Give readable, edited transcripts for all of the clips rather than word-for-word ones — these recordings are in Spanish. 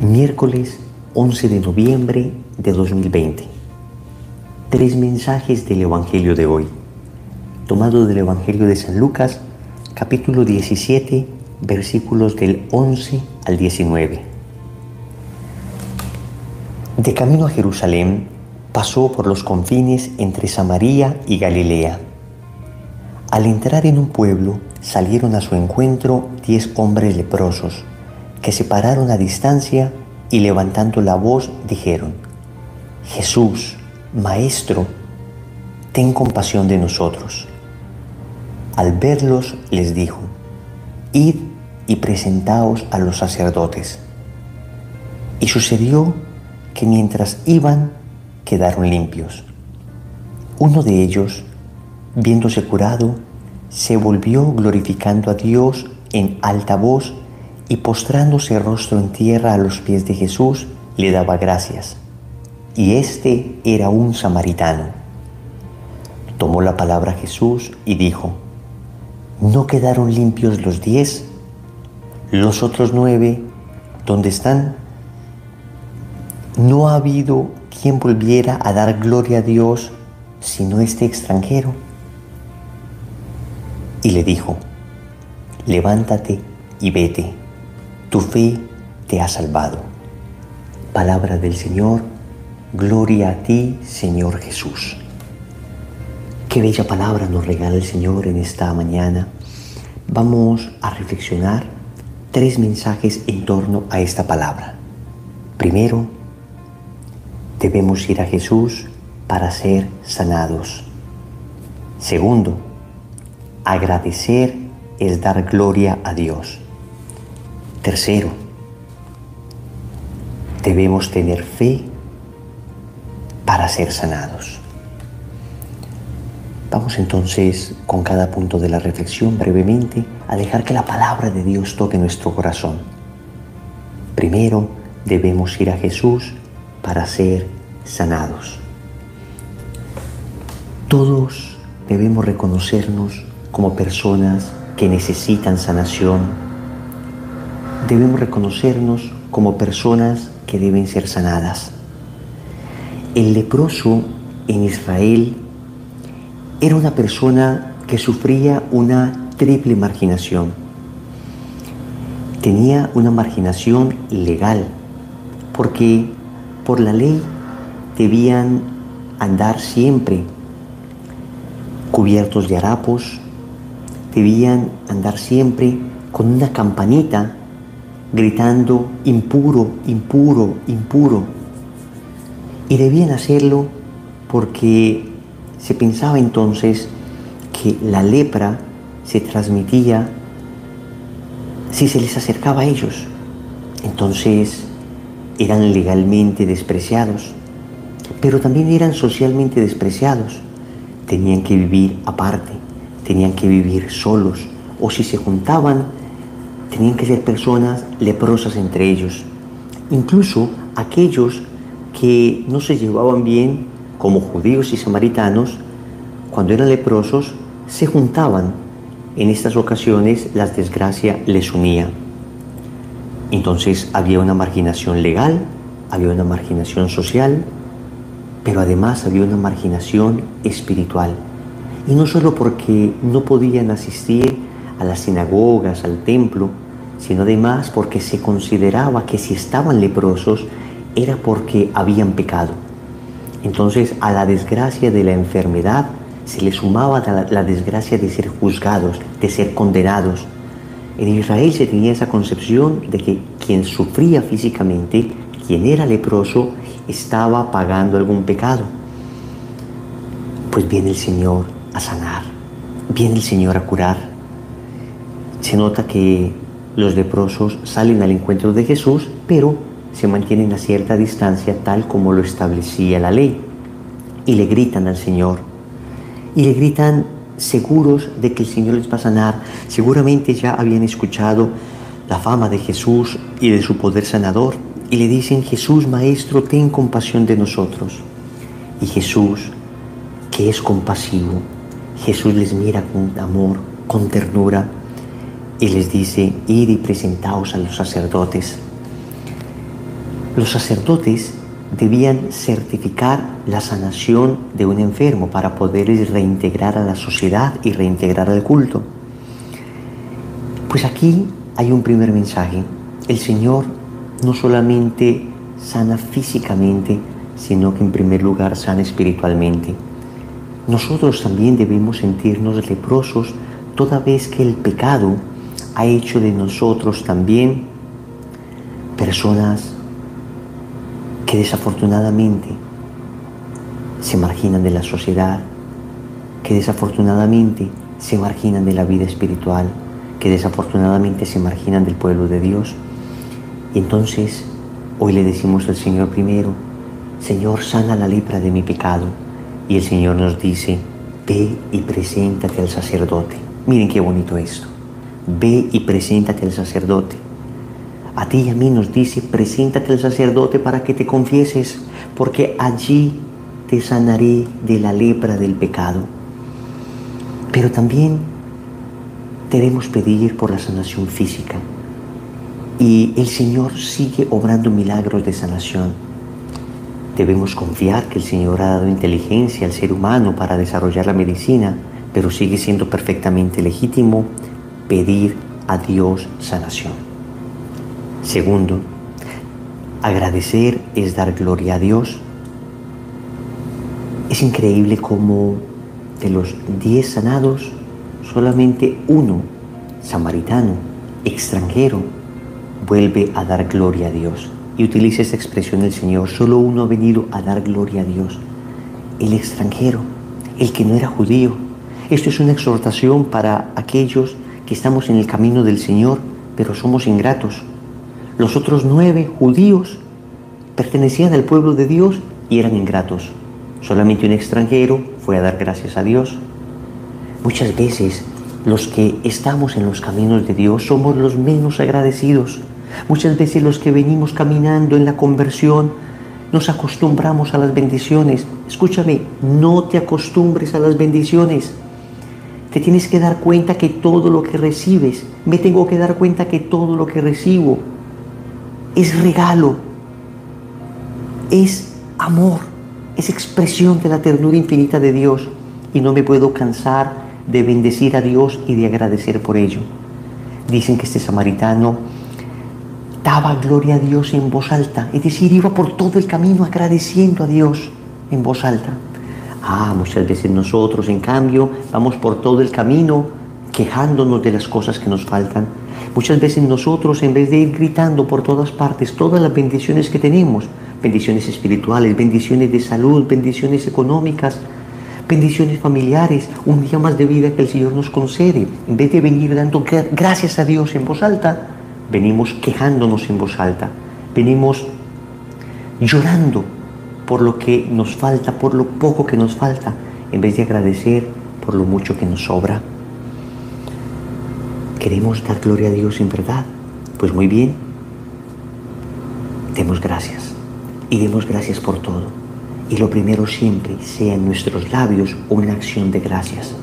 Miércoles 11 de noviembre de 2020. Tres mensajes del Evangelio de hoy, tomado del Evangelio de San Lucas, capítulo 17, versículos del 11 al 19. De camino a Jerusalén, pasó por los confines entre Samaria y Galilea. Al entrar en un pueblo, salieron a su encuentro 10 hombres leprosos, que se pararon a distancia y levantando la voz dijeron: Jesús, Maestro, ten compasión de nosotros. Al verlos les dijo: Id y presentaos a los sacerdotes. Y sucedió que mientras iban, quedaron limpios. Uno de ellos, viéndose curado, se volvió glorificando a Dios en alta voz y postrándose rostro en tierra a los pies de Jesús, le daba gracias. Y este era un samaritano. Tomó la palabra Jesús y dijo: ¿No quedaron limpios los 10? ¿Los otros 9 dónde están? ¿No ha habido quien volviera a dar gloria a Dios sino este extranjero? Y le dijo: Levántate y vete, tu fe te ha salvado. Palabra del Señor, gloria a ti, Señor Jesús. Qué bella palabra nos regala el Señor en esta mañana. Vamos a reflexionar 3 mensajes en torno a esta palabra. Primero, debemos ir a Jesús para ser sanados. Segundo, agradecer es dar gloria a Dios. Tercero, debemos tener fe para ser sanados. Vamos entonces con cada punto de la reflexión brevemente a dejar que la palabra de Dios toque nuestro corazón. Primero, debemos ir a Jesús para ser sanados. Todos debemos reconocernos como personas que necesitan sanación. Debemos reconocernos como personas que deben ser sanadas. El leproso en Israel era una persona que sufría una triple marginación. Tenía una marginación legal, porque por la ley debían andar siempre cubiertos de harapos, debían andar siempre con una campanita gritando impuro, impuro, impuro. Y debían hacerlo porque se pensaba entonces que la lepra se transmitía si se les acercaba a ellos. Entonces eran legalmente despreciados, pero también eran socialmente despreciados. Tenían que vivir aparte, tenían que vivir solos, o si se juntaban, tenían que ser personas leprosas entre ellos. Incluso aquellos que no se llevaban bien, como judíos y samaritanos, cuando eran leprosos, se juntaban. En estas ocasiones la desgracia les unía. Entonces había una marginación legal, había una marginación social, pero además había una marginación espiritual. Y no solo porque no podían asistir a las sinagogas, al templo, sino además porque se consideraba que si estaban leprosos era porque habían pecado. Entonces a la desgracia de la enfermedad se le sumaba la desgracia de ser juzgados, de ser condenados. En Israel se tenía esa concepción de que quien sufría físicamente, quien era leproso, estaba pagando algún pecado. Pues viene el Señor a sanar, viene el Señor a curar. Se nota que los leprosos salen al encuentro de Jesús, pero se mantienen a cierta distancia, tal como lo establecía la ley. Y le gritan al Señor. Y le gritan seguros de que el Señor les va a sanar. Seguramente ya habían escuchado la fama de Jesús y de su poder sanador. Y le dicen: Jesús, Maestro, ten compasión de nosotros. Y Jesús, que es compasivo, Jesús les mira con amor, con ternura, y les dice: id y presentaos a los sacerdotes. Los sacerdotes debían certificar la sanación de un enfermo para poderles reintegrar a la sociedad y reintegrar al culto. Pues aquí hay un primer mensaje. El Señor no solamente sana físicamente, sino que en primer lugar sana espiritualmente. Nosotros también debemos sentirnos leprosos toda vez que el pecado ha hecho de nosotros también personas que desafortunadamente se marginan de la sociedad, que desafortunadamente se marginan de la vida espiritual, que desafortunadamente se marginan del pueblo de Dios. Y entonces hoy le decimos al Señor primero: Señor, sana la lepra de mi pecado. Y el Señor nos dice: ve y preséntate al sacerdote. Miren qué bonito esto. Ve y preséntate al sacerdote. A ti y a mí nos dice: preséntate al sacerdote para que te confieses, porque allí te sanaré de la lepra del pecado. Pero también debemos pedir por la sanación física. Y el Señor sigue obrando milagros de sanación. Debemos confiar que el Señor ha dado inteligencia al ser humano para desarrollar la medicina, pero sigue siendo perfectamente legítimo pedir a Dios sanación. Segundo, agradecer es dar gloria a Dios. Es increíble cómo de los 10 sanados, solamente uno, samaritano, extranjero, vuelve a dar gloria a Dios. Y utiliza esta expresión el Señor: solo uno ha venido a dar gloria a Dios, el extranjero, el que no era judío. Esto es una exhortación para aquellos que estamos en el camino del Señor, pero somos ingratos. Los otros 9 judíos pertenecían al pueblo de Dios y eran ingratos. Solamente un extranjero fue a dar gracias a Dios. Muchas veces los que estamos en los caminos de Dios somos los menos agradecidos. Muchas veces los que venimos caminando en la conversión nos acostumbramos a las bendiciones. Escúchame, no te acostumbres a las bendiciones. Te tienes que dar cuenta que todo lo que recibes, me tengo que dar cuenta que todo lo que recibo es regalo, es amor, es expresión de la ternura infinita de Dios. Y no me puedo cansar de bendecir a Dios y de agradecer por ello. Dicen que este samaritano daba gloria a Dios en voz alta, es decir, iba por todo el camino agradeciendo a Dios en voz alta. Muchas veces nosotros, en cambio, vamos por todo el camino quejándonos de las cosas que nos faltan. Muchas veces nosotros, en vez de ir gritando por todas partes todas las bendiciones que tenemos, bendiciones espirituales, bendiciones de salud, bendiciones económicas, bendiciones familiares, un día más de vida que el Señor nos concede, en vez de venir dando gracias a Dios en voz alta, venimos quejándonos en voz alta, venimos llorando por lo que nos falta, por lo poco que nos falta, en vez de agradecer por lo mucho que nos sobra. ¿Queremos dar gloria a Dios en verdad? Pues muy bien, demos gracias y demos gracias por todo. Y lo primero siempre sea en nuestros labios una acción de gracias,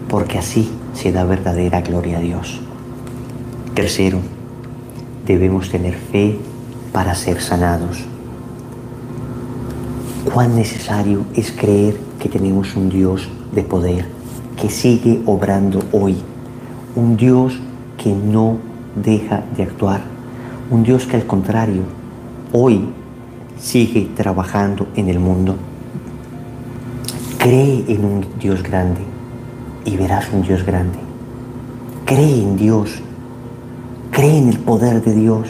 porque así se da verdadera gloria a Dios. Tercero, debemos tener fe para ser sanados. Cuán necesario es creer que tenemos un Dios de poder, que sigue obrando hoy, un Dios que no deja de actuar, un Dios que al contrario, hoy sigue trabajando en el mundo. Cree en un Dios grande y verás un Dios grande. Cree en Dios. Cree en el poder de Dios,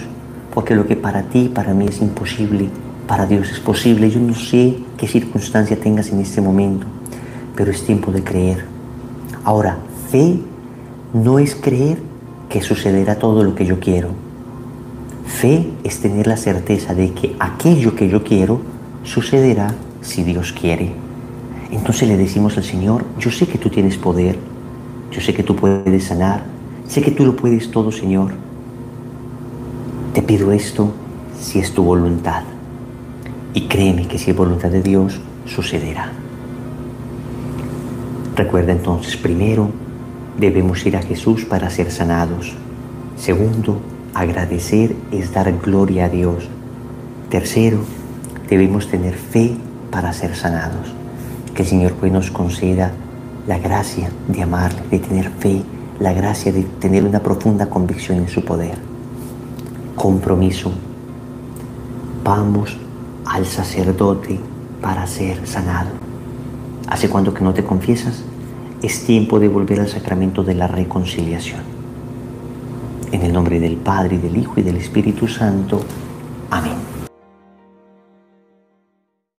porque lo que para ti, para mí es imposible, para Dios es posible. Yo no sé qué circunstancia tengas en este momento, pero es tiempo de creer. Ahora, fe no es creer que sucederá todo lo que yo quiero. Fe es tener la certeza de que aquello que yo quiero sucederá si Dios quiere. Entonces le decimos al Señor: yo sé que tú tienes poder, yo sé que tú puedes sanar, sé que tú lo puedes todo, Señor. Te pido esto si es tu voluntad. Y créeme que si es voluntad de Dios, sucederá. Recuerda entonces, primero, debemos ir a Jesús para ser sanados. Segundo, agradecer es dar gloria a Dios. Tercero, debemos tener fe para ser sanados. Que el Señor pues nos conceda la gracia de amarle, de tener fe, la gracia de tener una profunda convicción en su poder. Compromiso. Vamos al sacerdote para ser sanado. ¿Hace cuánto que no te confiesas? Es tiempo de volver al sacramento de la reconciliación. En el nombre del Padre, y del Hijo, y del Espíritu Santo. Amén.